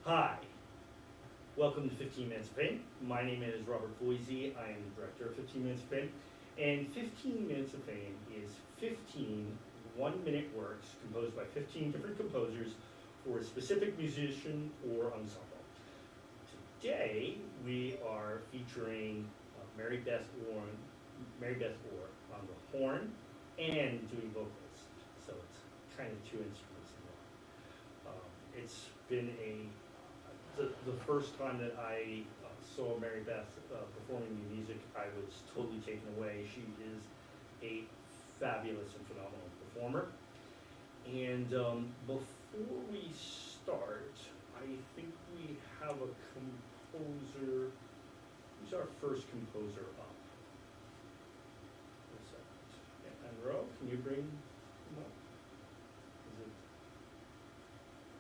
Hi, welcome to 15 Minutes of Fame. My name is Robert Boise. I am the director of 15 Minutes of Fame. And 15 Minutes of Fame is 15 one-minute works composed by 15 different composers for a specific musician or ensemble. Today, we are featuring Mary Beth Orr on the horn and doing vocals. So it's kind of two instruments in one. It's been the first time that I saw Mary Beth performing new music, I was totally taken away. She is a fabulous and phenomenal performer. And before we start, I think we have a composer. Who's our first composer up? One second. Anneloes, can you bring him up? Is it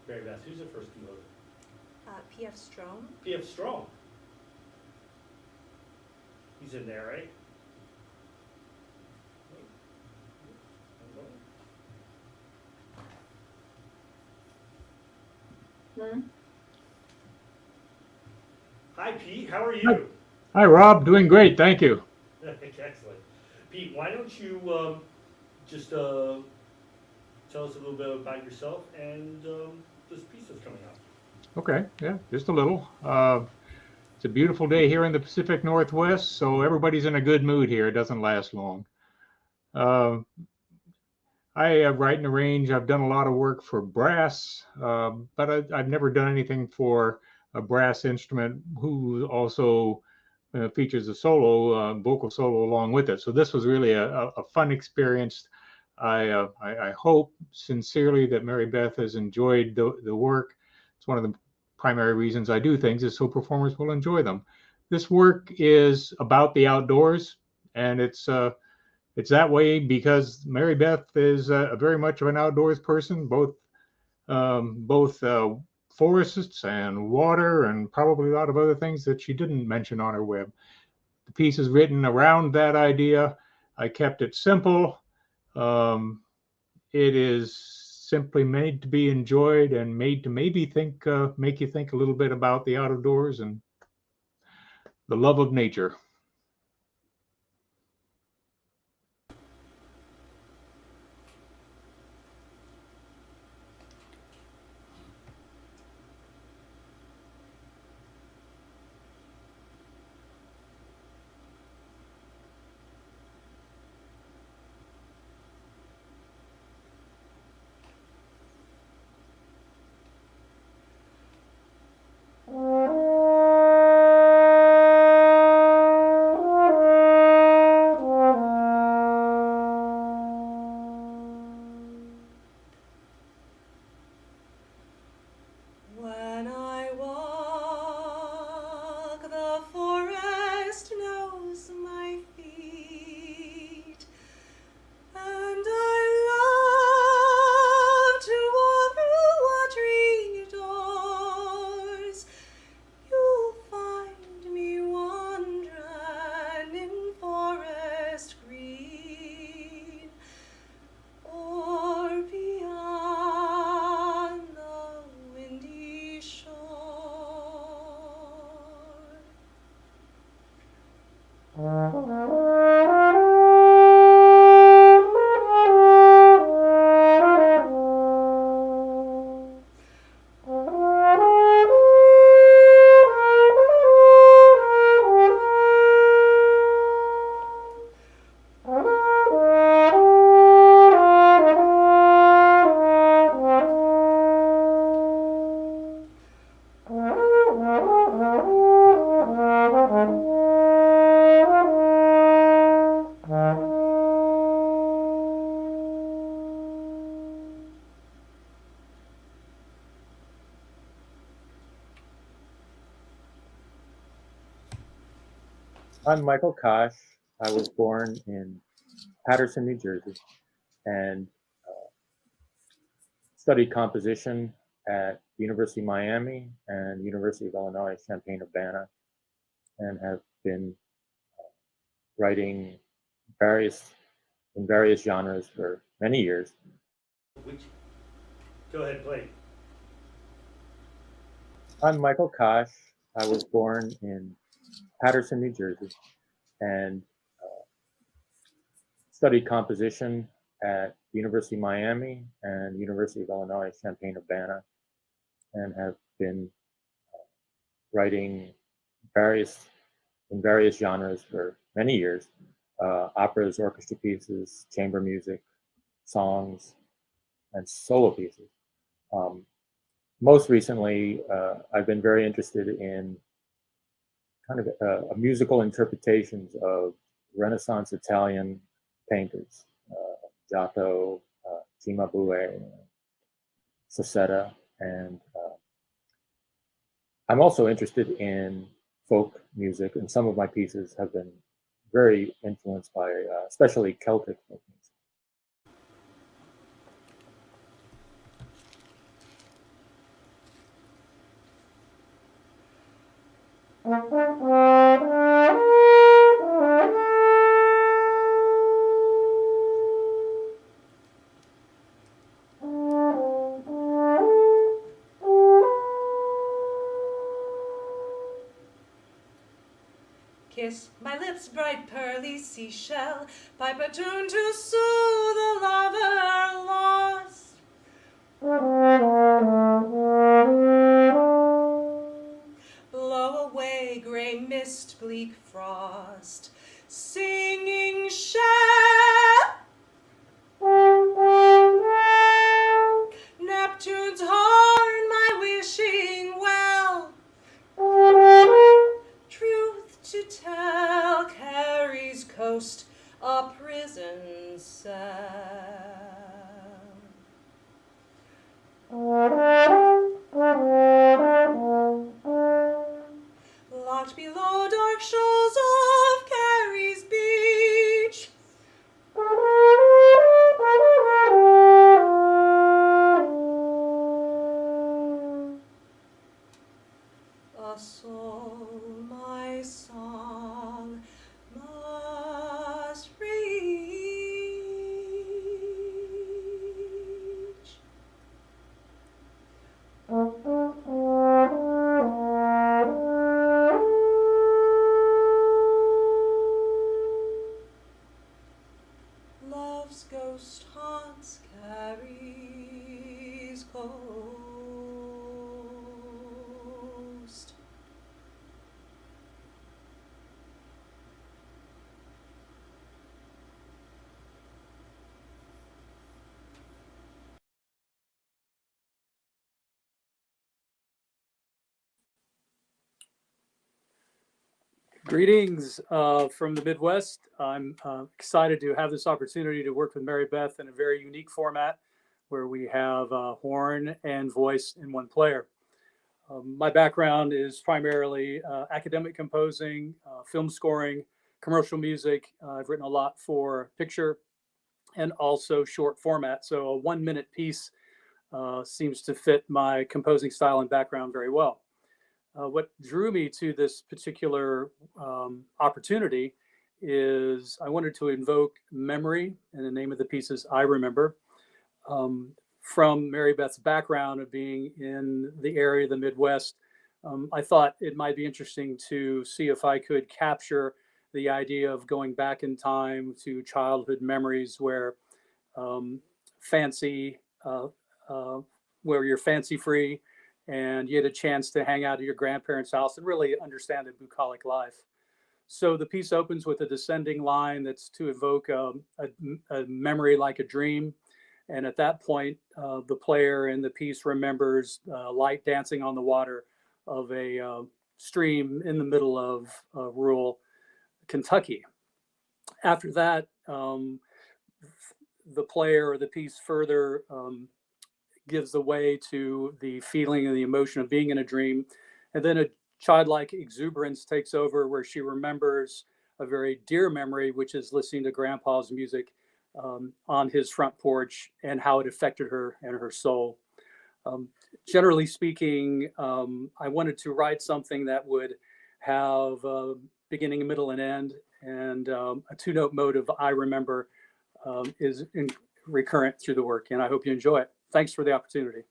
Mary Beth? Who's the first composer? P.F. Strohm. P.F. Strohm. He's in there, right? Hi, Pete. How are you? Hi, Rob. Doing great. Thank you. Excellent. Pete, why don't you just tell us a little bit about yourself and this piece that's coming up. Okay. Yeah, just a little. It's a beautiful day here in the Pacific Northwest, so everybody's in a good mood here. It doesn't last long. I write and arrange. I've done a lot of work for brass, but I've never done anything for a brass instrument who also features a solo, vocal solo along with it. So this was really a fun experience. I hope sincerely that Mary Beth has enjoyed the work. It's one of the primary reasons I do things is so performers will enjoy them. This work is about the outdoors, and it's that way because Mary Beth is very much of an outdoors person, both forests and water and probably a lot of other things that she didn't mention on her web. The piece is written around that idea. I kept it simple. It is simply made to be enjoyed and made to maybe make you think a little bit about the outdoors and the love of nature. When I walk, the forest knows my feet, and I love to walk through watery doors. You'll find me wandering in forest green, or beyond the windy shore. I'm Michael Kosch. I was born in Paterson, New Jersey, and studied composition at University of Miami and University of Illinois, Champaign-Urbana, and have been writing in various genres for many years. Go ahead, play. I'm Michael Kosch. I was born in Paterson, New Jersey, and studied composition at University of Miami and University of Illinois, Champaign-Urbana, and have been writing in various genres for many years, operas, orchestra pieces, chamber music, songs, and solo pieces. Most recently, I've been very interested in kind of musical interpretations of Renaissance Italian painters, Giotto, Cimabue, Sasetta, and I'm also interested in folk music, and some of my pieces have been very influenced by especially Celtic folk music. Kiss my lips, bright pearly seashell, pipe a tune to soothe the lover lost. Blow away grey mist, bleak frost, singing shell. Neptune's horn, my wishing well. Truth to tell, Carrie's coast a prison cell. Locked below dark shoals of Carrie's beach, a soul my song must reach. Love's ghost haunts Carrie's coast. Greetings from the Midwest. I'm excited to have this opportunity to work with Mary Beth in a very unique format where we have horn and voice in one player. My background is primarily academic composing, film scoring, commercial music. I've written a lot for picture and also short format. So a 1 minute piece seems to fit my composing style and background very well. What drew me to this particular opportunity is I wanted to invoke memory, and the name of the piece is I Remember. From Mary Beth's background of being in the area of the Midwest, I thought it might be interesting to see if I could capture the idea of going back in time to childhood memories where where you're fancy free and you had a chance to hang out at your grandparents' house and really understand the bucolic life. So the piece opens with a descending line that's to evoke a memory like a dream. And at that point, the player in the piece remembers light dancing on the water of a stream in the middle of rural Kentucky. After that, the player or the piece further gives the way to the feeling and the emotion of being in a dream. And then a childlike exuberance takes over where she remembers a very dear memory, which is listening to grandpa's music on his front porch and how it affected her and her soul. Generally speaking, I wanted to write something that would have a beginning, middle, and end, and a two-note mode of I Remember is recurrent through the work, and I hope you enjoy it. Thanks for the opportunity.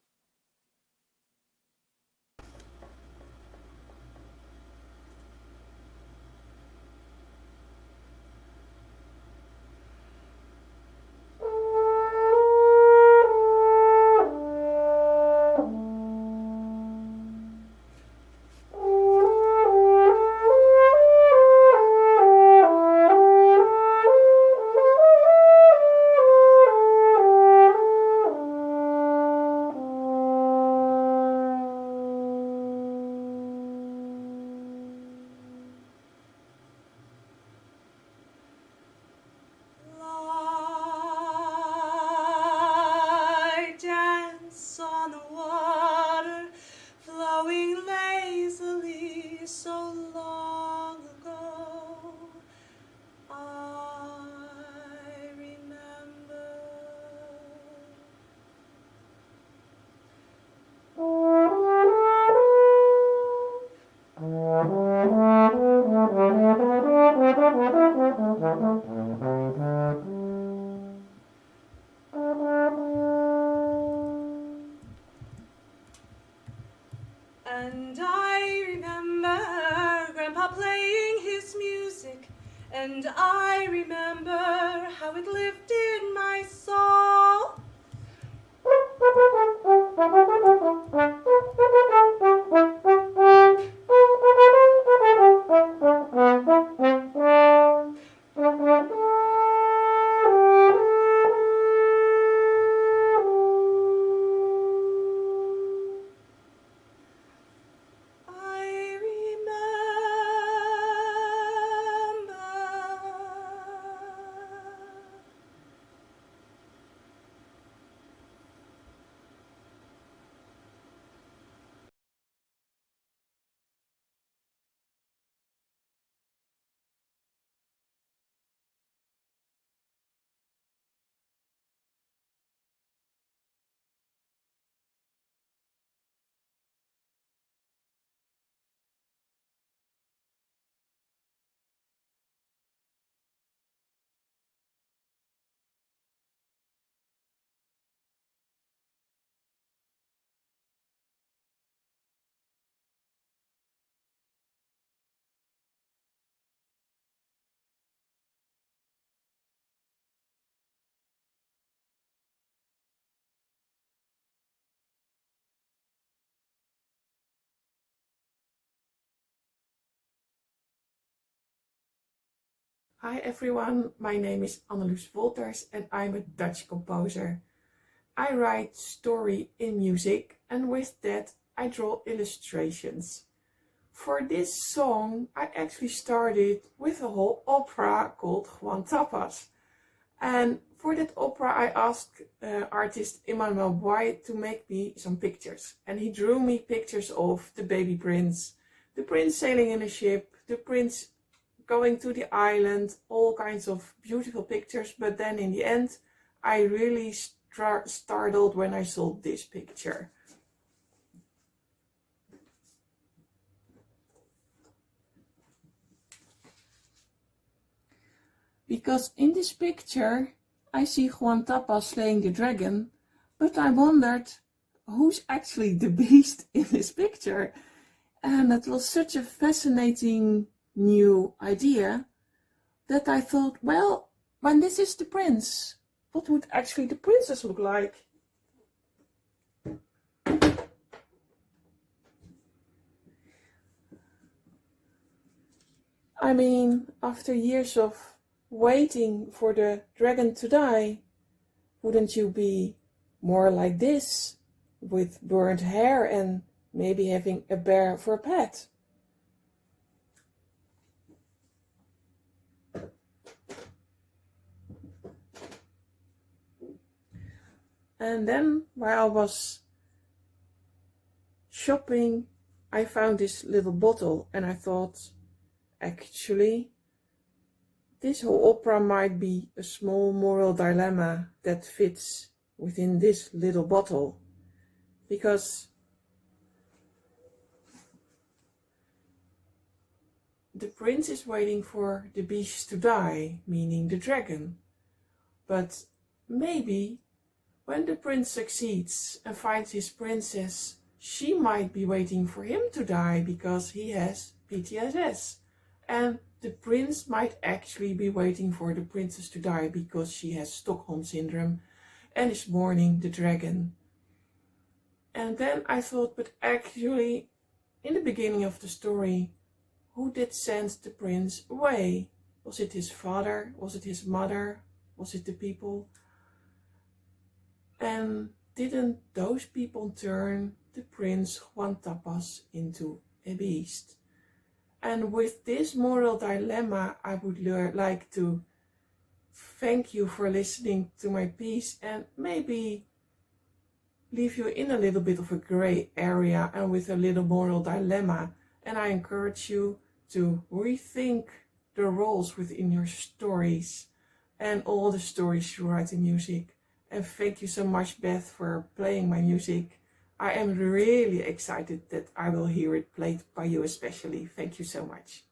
And I remember Grandpa playing his music, and I remember how it lived in my soul. Hi everyone, my name is Anneloes Wolters and I'm a Dutch composer. I write story in music and with that I draw illustrations. For this song I actually started with a whole opera called Juan Tapas. And for that opera I asked artist Emmanuel Boy to make me some pictures. And he drew me pictures of the baby prince, the prince sailing in a ship, the prince going to the island, all kinds of beautiful pictures, but then in the end I really startled when I saw this picture. Because in this picture I see Juan Tapas slaying the dragon, but I wondered who's actually the beast in this picture. And it was such a fascinating new idea that I thought, well, when this is the prince, what would actually the princess look like? I mean, after years of waiting for the dragon to die, wouldn't you be more like this, with burnt hair and maybe having a bear for a pet? And then while I was shopping, I found this little bottle and I thought, actually, this whole opera might be a small moral dilemma that fits within this little bottle. Because the prince is waiting for the beast to die, meaning the dragon. But maybe when the prince succeeds and finds his princess, she might be waiting for him to die because he has PTSS. And the prince might actually be waiting for the princess to die because she has Stockholm syndrome and is mourning the dragon. And then I thought, but actually, in the beginning of the story, who did send the prince away? Was it his father? Was it his mother? Was it the people? And didn't those people turn the prince Juan Tapas into a beast? And with this moral dilemma, I would like to thank you for listening to my piece and maybe leave you in a little bit of a gray area and with a little moral dilemma. And I encourage you to rethink the roles within your stories and all the stories you write in music. And thank you so much, Beth, for playing my music. I am really excited that I will hear it played by you especially. Thank you so much.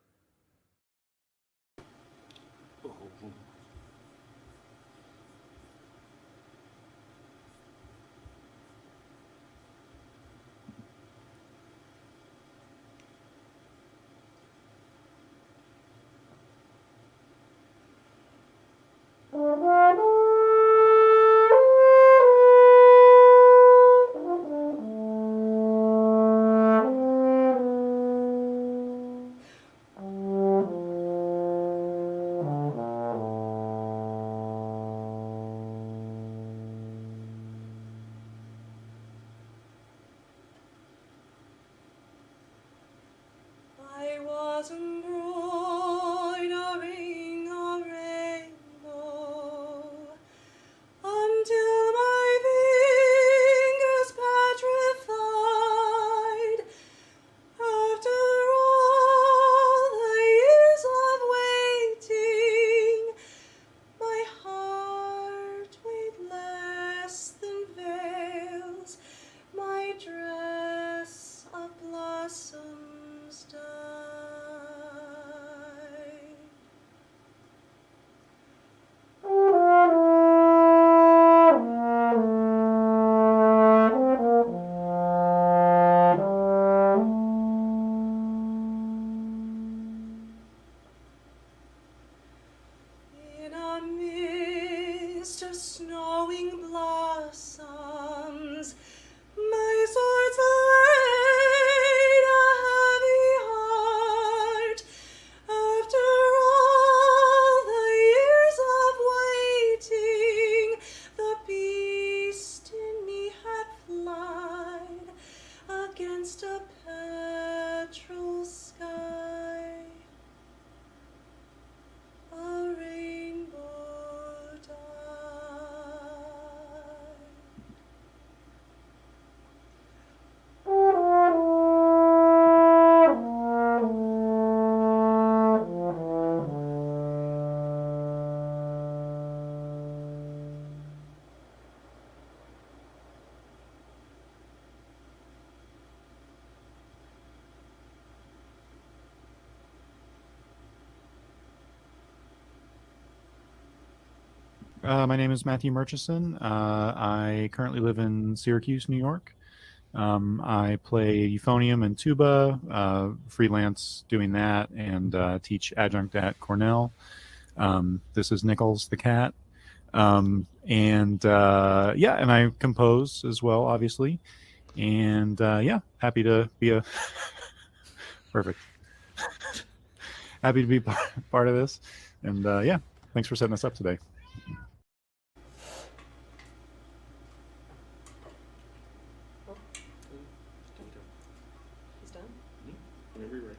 against a petrol sky, a rainbow died. My name is Matthew Murchison. I currently live in Syracuse, New York. I play euphonium and tuba, freelance doing that, and teach adjunct at Cornell. This is Nichols the cat. And I compose as well, obviously. And happy to be a perfect. Happy to be part of this. And thanks for setting us up today. He's done? Whenever you're ready.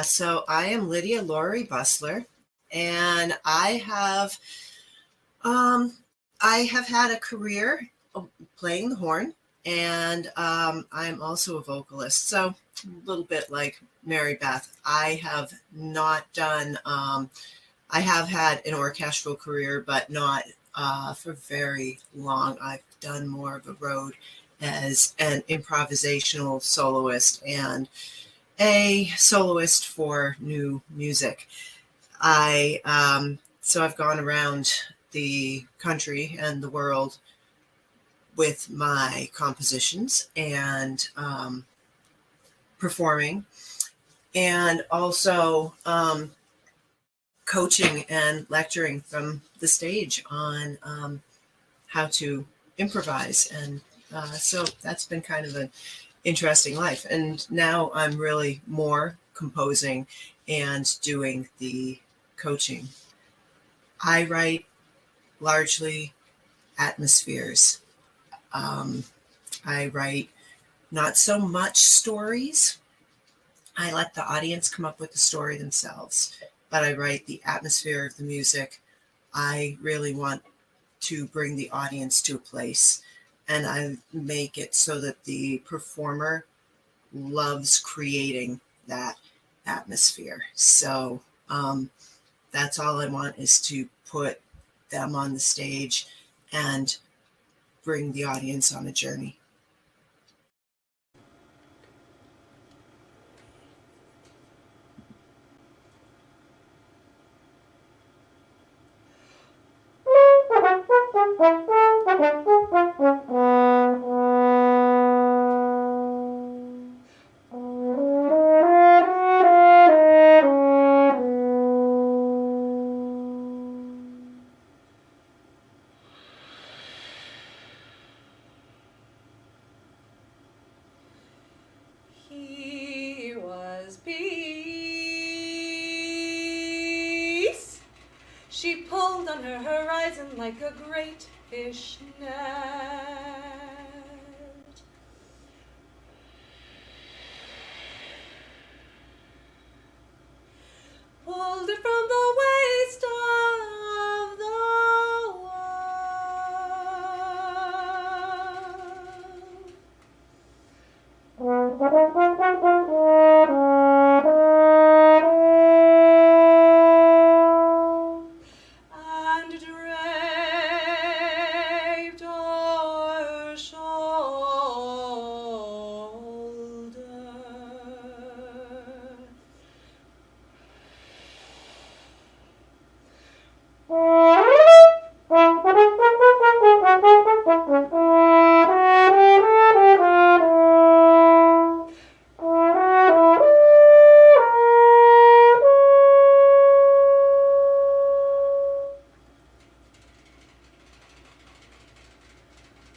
So I am Lydia Lowery Busler, and I have had a career playing the horn, and I'm also a vocalist. So a little bit like Mary Beth, I have not done. I have had an orchestral career, but not for very long. I've done more of a road as an improvisational soloist and a soloist for new music. So I've gone around the country and the world with my compositions and performing, and also coaching and lecturing from the stage on how to improvise. And so that's been kind of an interesting life. And now I'm really more composing and doing the coaching. I write largely atmospheres. I write not so much stories. I let the audience come up with the story themselves, but I write the atmosphere of the music. I really want to bring the audience to a place, and I make it so that the performer loves creating that atmosphere. So that's all I want, is to put them on the stage and bring the audience on a journey. rolled on her horizon like a great fish net. Pulled it from the waste of the and draped o'er shoulder.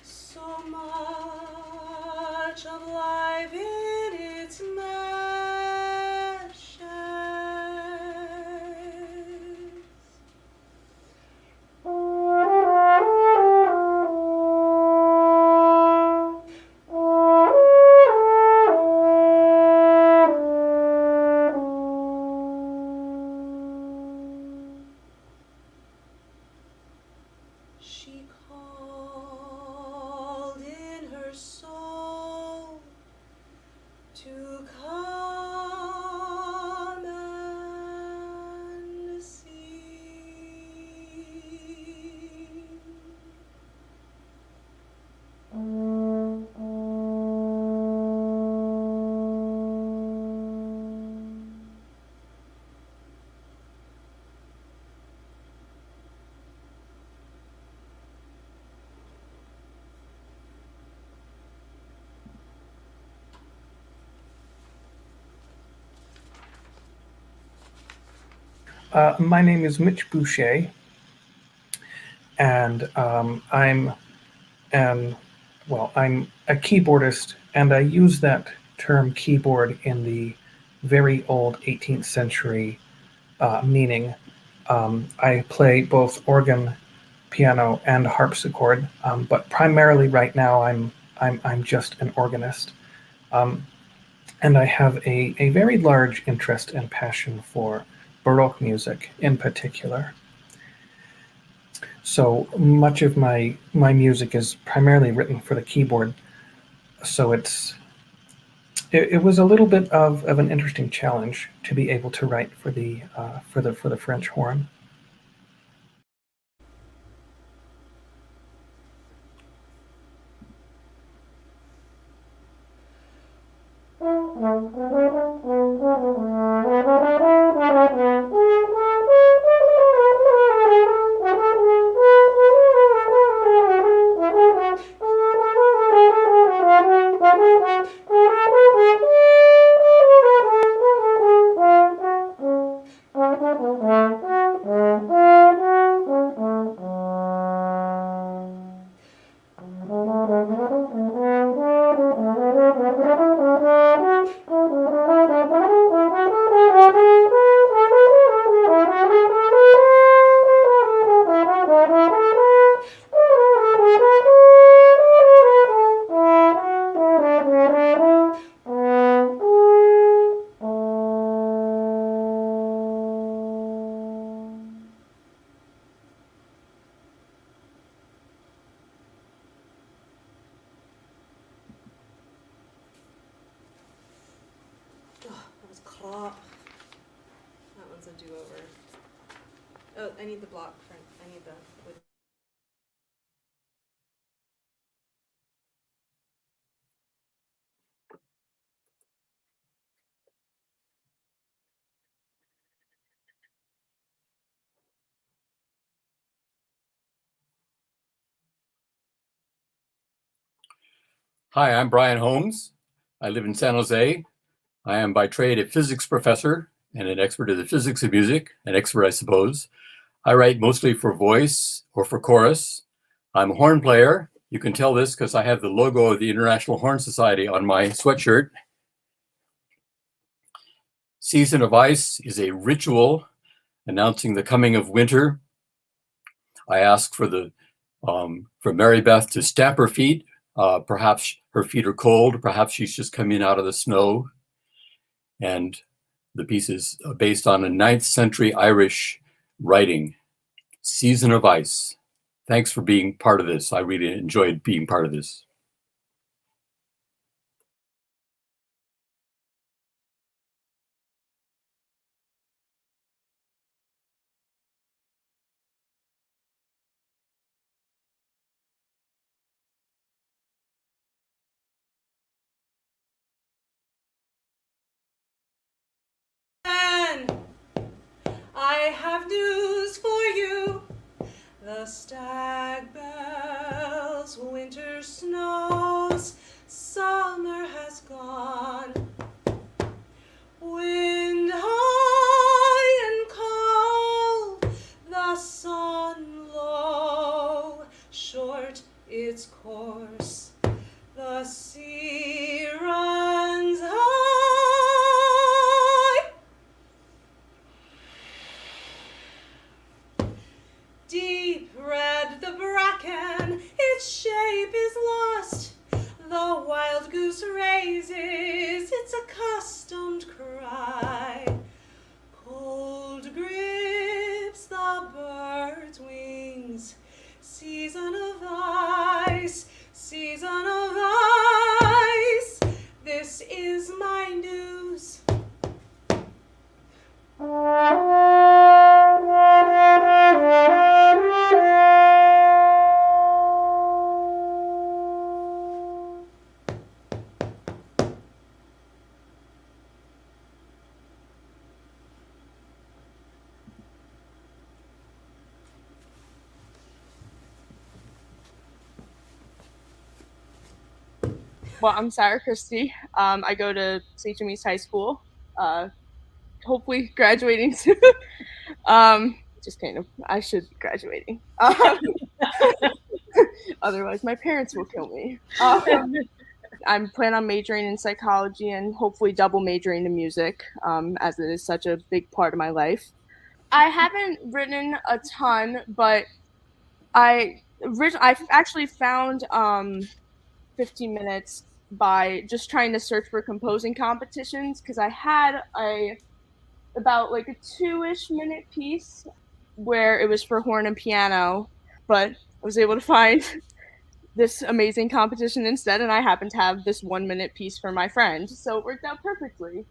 So much of life in its meshes. She called in her soul to come and see. My name is Mitch Boucher, and I'm a keyboardist, and I use that term keyboard in the very old 18th century meaning. I play both organ, piano, and harpsichord, but primarily right now I'm just an organist, and I have a very large interest and passion for Baroque music in particular. So much of my music is primarily written for the keyboard. So it was a little bit of an interesting challenge to be able to write for the French horn. That one's a do-over. Oh, I need the block. I need the... Hi, I'm Brian Holmes. I live in San Jose. I am by trade a physics professor and an expert in the physics of music, an expert, I suppose. I write mostly for voice or for chorus. I'm a horn player. You can tell this because I have the logo of the International Horn Society on my sweatshirt. Season of Ice is a ritual announcing the coming of winter. I ask for for Mary Beth to stamp her feet. Perhaps her feet are cold. Perhaps she's just coming out of the snow. And the piece is based on a 9th century Irish writing, Season of Ice. Thanks for being part of this. I really enjoyed being part of this. I have news for you. The stag bells, winter snows, summer has gone. Wind high and cold, the sun low, short its course. The sea runs high. Deep red the bracken, its shape is lost. The wild goose raises its accustomed cry. Cold grips the bird's wings. Season of ice, season of ice. This is my news. Well, I'm Sara Christie. I go to Sachem East High School. Hopefully graduating soon. Just kind of, I should be graduating. Otherwise, my parents will kill me. I'm planning on majoring in psychology and hopefully double majoring in music, as it is such a big part of my life. I haven't written a ton, but I've actually found 15 minutes by just trying to search for composing competitions, because I had about like a 2-ish minute piece where it was for horn and piano, but I was able to find this amazing competition instead, and I happened to have this 1-minute piece for my friend, so it worked out perfectly.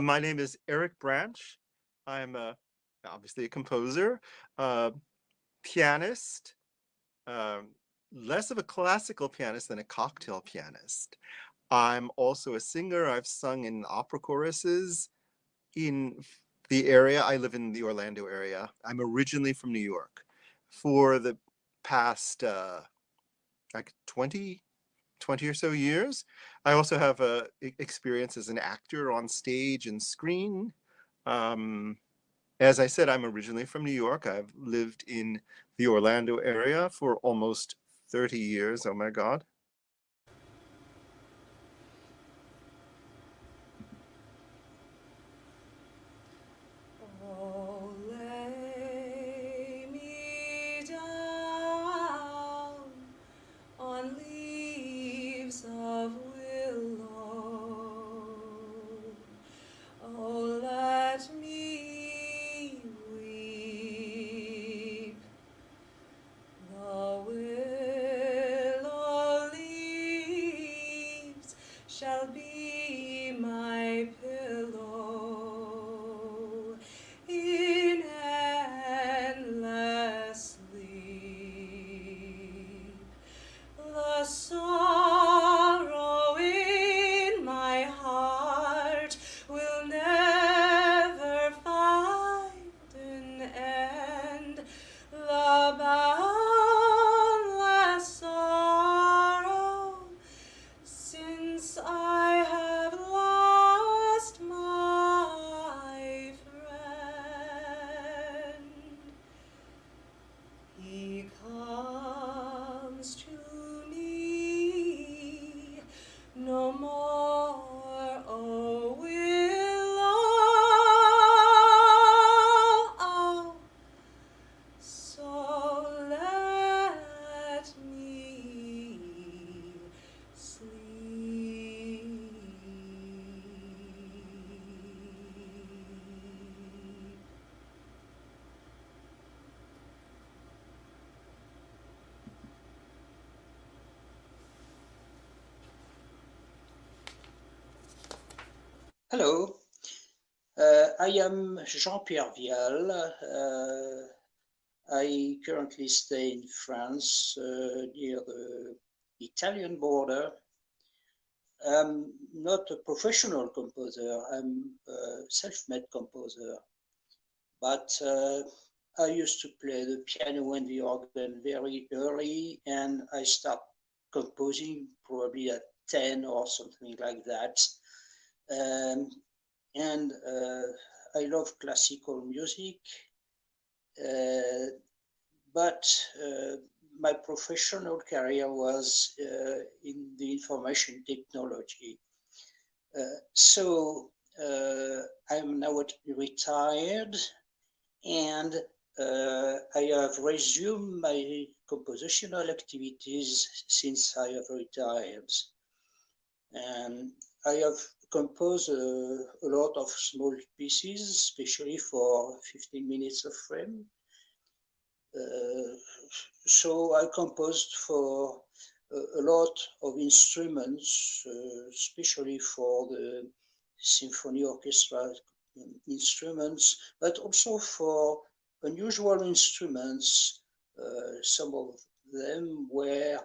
My name is Erik Branch. I'm obviously a composer. pianist, less of a classical pianist than a cocktail pianist. I'm also a singer. I've sung in opera choruses in the area. I live in the Orlando area. I'm originally from New York. For the past like 20 or so years, I also have experience as an actor on stage and screen. As I said, I'm originally from New York. I've lived in the Orlando area for almost 30 years. Oh my God. Oh, lay me down on leaves of willow. Oh, let me weep. The willow leaves shall be my pillow in endless sleep. The sorrow in my heart will never find an end. The boundless sorrow, since I have lost my friend. He comes to me no more, oh willow. So let me sleep. Hello, I am Jean-Pierre Vial. I currently stay in France near the Italian border. I'm not a professional composer, I'm a self-made composer, but I used to play the piano and the organ very early, and I start composing probably at 10 or something like that. And I love classical music, but my professional career was in the information technology. So I'm now retired, and I have resumed my compositional activities since I have retired. And I have composed a lot of small pieces, especially for 15 minutes of frame. So I composed for a lot of instruments, especially for the symphony orchestra instruments, but also for unusual instruments. Some of them were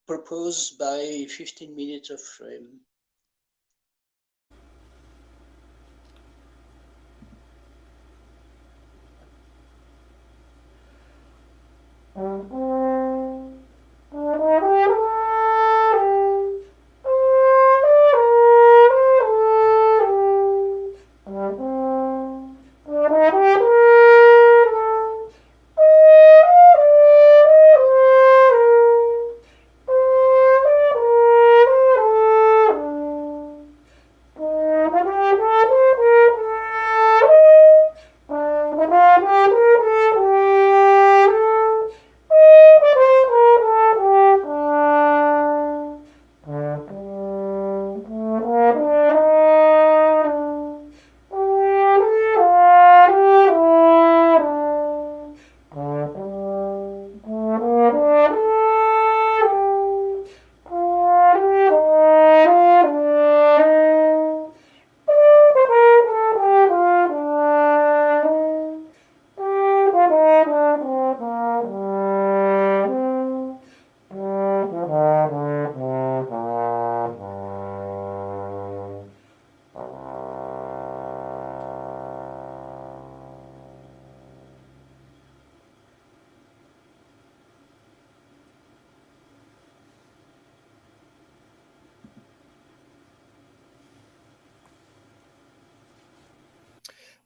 proposed by 15 minutes of frame.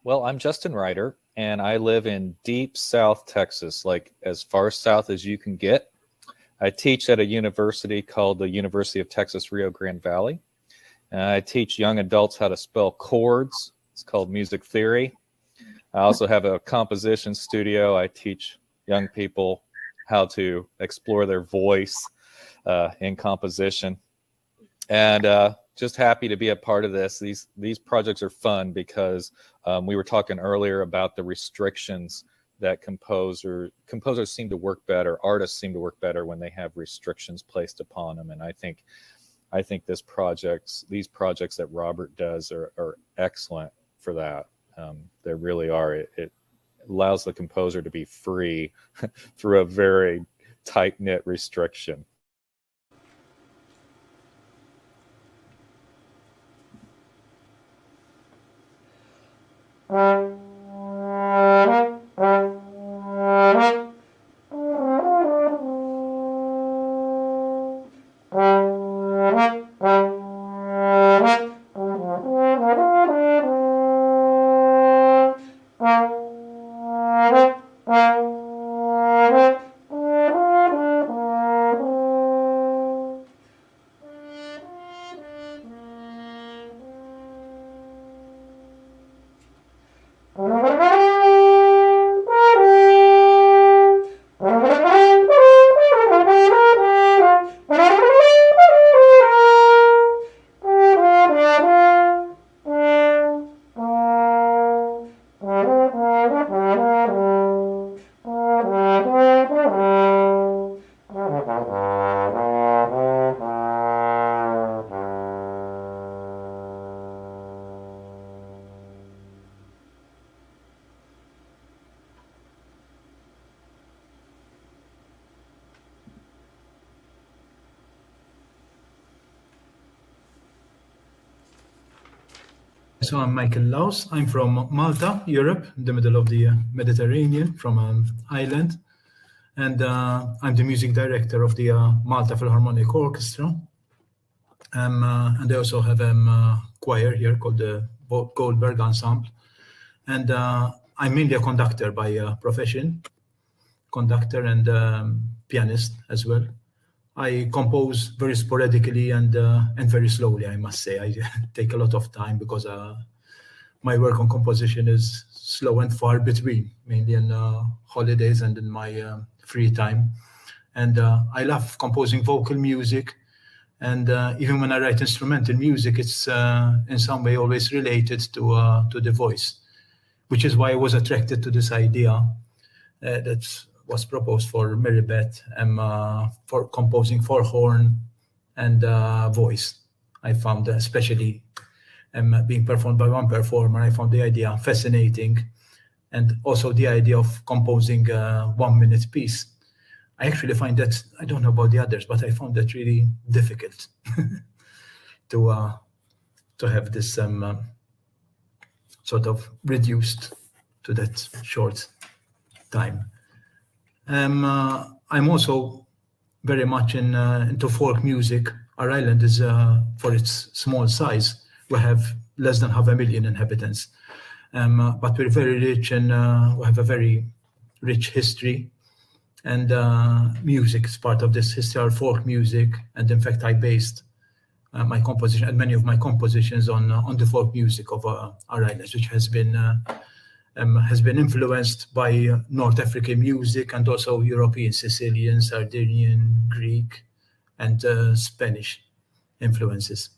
Well, I'm Justin Ryder, and I live in deep South Texas, like as far south as you can get. I teach at a university called the University of Texas Rio Grande Valley. And I teach young adults how to spell chords. It's called music theory. I also have a composition studio. I teach young people how to explore their voice in composition. And just happy to be a part of this. These projects are fun because we were talking earlier about the restrictions that composers seem to work better, artists seem to work better when they have restrictions placed upon them. And I think these projects that Robert does are excellent for that. They really are. It allows the composer to be free through a very tight-knit restriction. So I'm Michael Laus. I'm from Malta, Europe, in the middle of the Mediterranean, from an island. And I'm the music director of the Malta Philharmonic Orchestra. And I also have a choir here called the Goldberg Ensemble. And I'm mainly a conductor by profession, conductor and pianist as well. I compose very sporadically and very slowly, I must say. I take a lot of time because my work on composition is slow and far between, mainly in holidays and in my free time. And I love composing vocal music. And even when I write instrumental music, it's in some way always related to the voice, which is why I was attracted to this idea that was proposed for Mary Beth for composing for horn and voice. I found, especially being performed by one performer, I found the idea fascinating, and also the idea of composing a 1 minute piece. I actually find that, I don't know about the others, but I found that really difficult to have this sort of reduced to that short time. I'm also very much into folk music. Our island is, for its small size, we have less than 500,000 inhabitants. But we're very rich and we have a very rich history. And music is part of this history, our folk music. And in fact, I based my composition and many of my compositions on the folk music of our islands, which has been influenced by North African music and also European, Sicilian, Sardinian, Greek, and Spanish influences.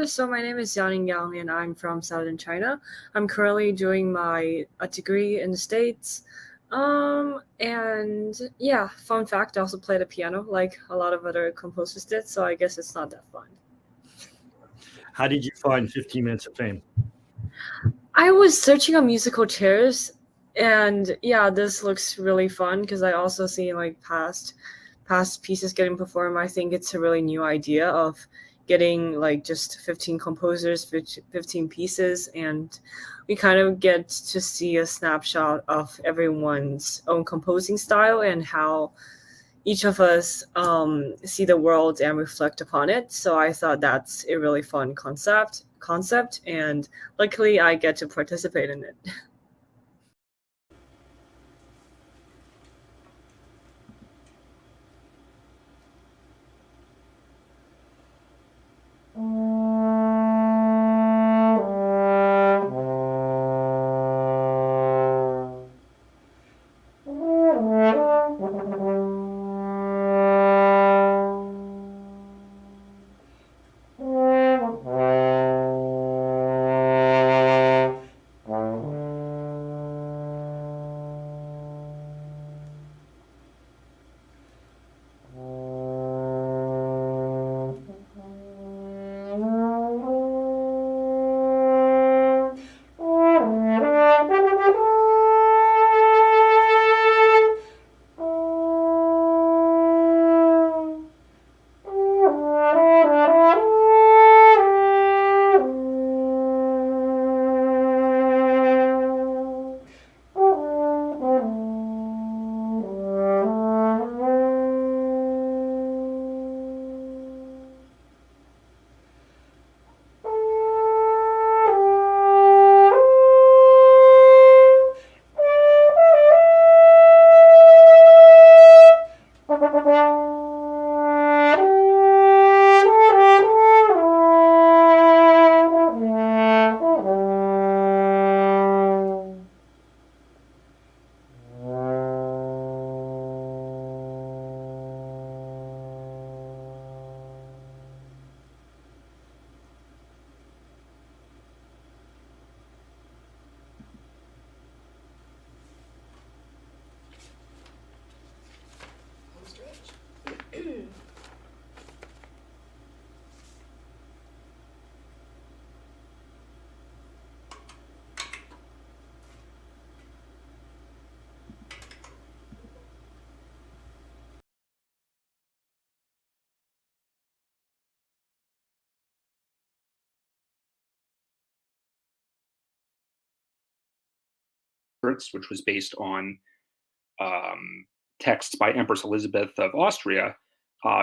So my name is Jianing and I'm from southern China. I'm currently doing my degree in the States. And yeah, fun fact, I also play the piano like a lot of other composers did, so I guess it's not that fun. How did you find 15 Minutes of Fame? I was searching on musical chairs, and yeah, this looks really fun because I also see like past pieces getting performed. I think it's a really new idea of getting like just 15 composers, 15 pieces, and we kind of get to see a snapshot of everyone's own composing style and how each of us see the world and reflect upon it. So I thought that's a really fun concept, and luckily I get to participate in it. Which was based on texts by Empress Elizabeth of Austria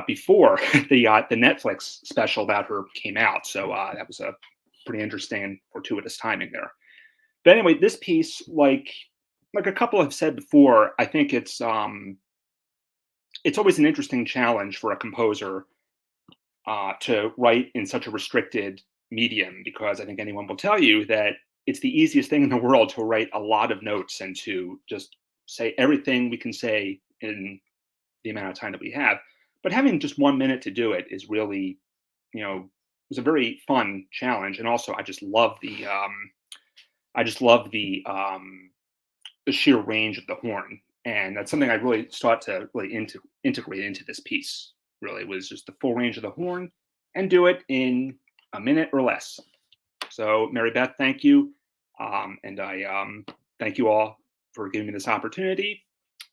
before the Netflix special about her came out. So that was a pretty interesting and fortuitous timing there. But anyway, this piece, like a couple have said before, I think it's always an interesting challenge for a composer to write in such a restricted medium, because I think anyone will tell you that it's the easiest thing in the world to write a lot of notes and to just say everything we can say in the amount of time that we have. But having just 1 minute to do it is really, was a very fun challenge. And also, I just love the sheer range of the horn, and that's something I really start to really integrate into this piece. Really, was just the full range of the horn, and do it in a minute or less. So, Mary Beth, thank you. And I thank you all for giving me this opportunity.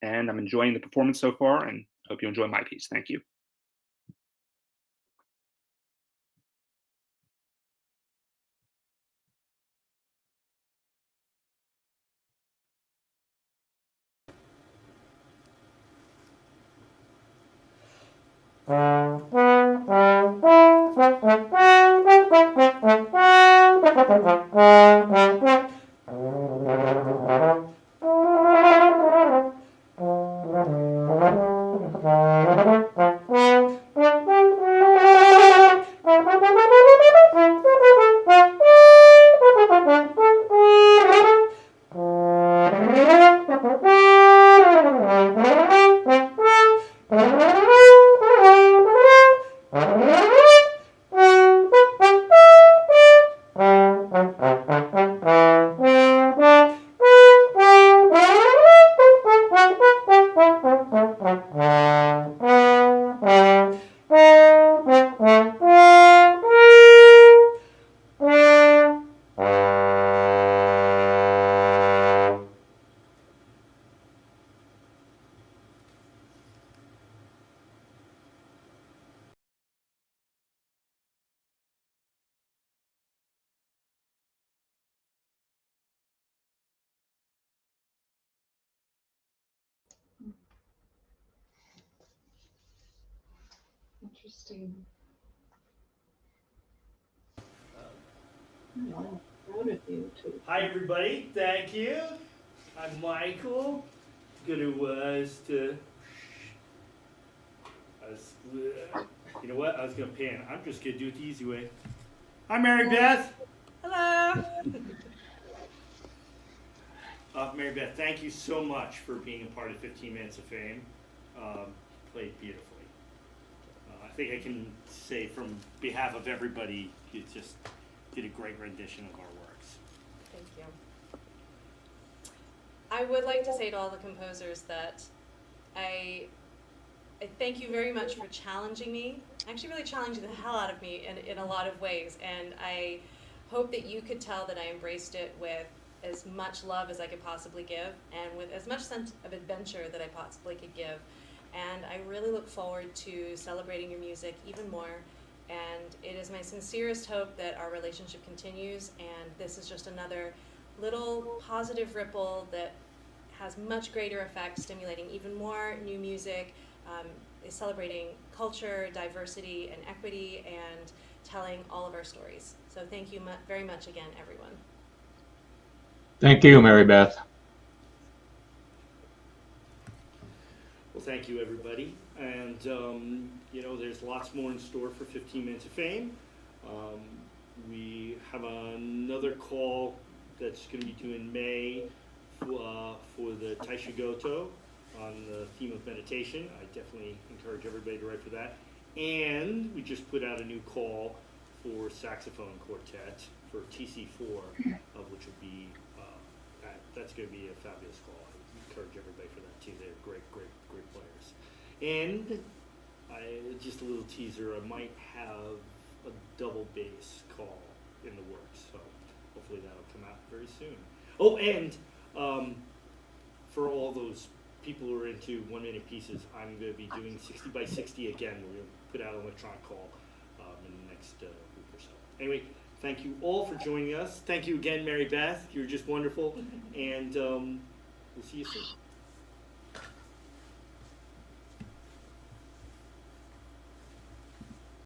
And I'm enjoying the performance so far, and hope you enjoy my piece. Thank you. interesting. I'm proud of you too. Hi, everybody. Thank you. I'm Michael. You know what? I was going to pan. I'm just going to do it the easy way. Hi, Mary Beth. Hello. Mary Beth, thank you so much for being a part of 15 Minutes of Fame. Played beautifully. I think I can say from behalf of everybody, you just did a great rendition of our works. Thank you. I would like to say to all the composers that I thank you very much for challenging me, actually really challenging the hell out of me in a lot of ways, and I hope that you could tell that I embraced it with as much love as I could possibly give, and with as much sense of adventure that I possibly could give. And I really look forward to celebrating your music even more, and it is my sincerest hope that our relationship continues, and this is just another little positive ripple that has much greater effect, stimulating even more new music, is celebrating culture, diversity, and equity, and telling all of our stories. So thank you very much again, everyone. Thank you, Mary Beth. Well, thank you, everybody. And, you know, there's lots more in store for 15 Minutes of Fame. We have another call that's going to be due in May for the Taisha Goto on the theme of meditation. I definitely encourage everybody to write for that. And we just put out a new call for saxophone quartet for TC4, which will be, that's going to be a fabulous call. I encourage everybody for that too. They're great players. And just a little teaser, I might have a double bass call in the works, so hopefully that'll come out very soon. Oh, and for all those people who are into 1-minute pieces, I'm going to be doing 60 by 60 again. We're going to put out an electronic call in the next week or so. Anyway, thank you all for joining us. Thank you again, Mary Beth. You're just wonderful, and we'll see you soon.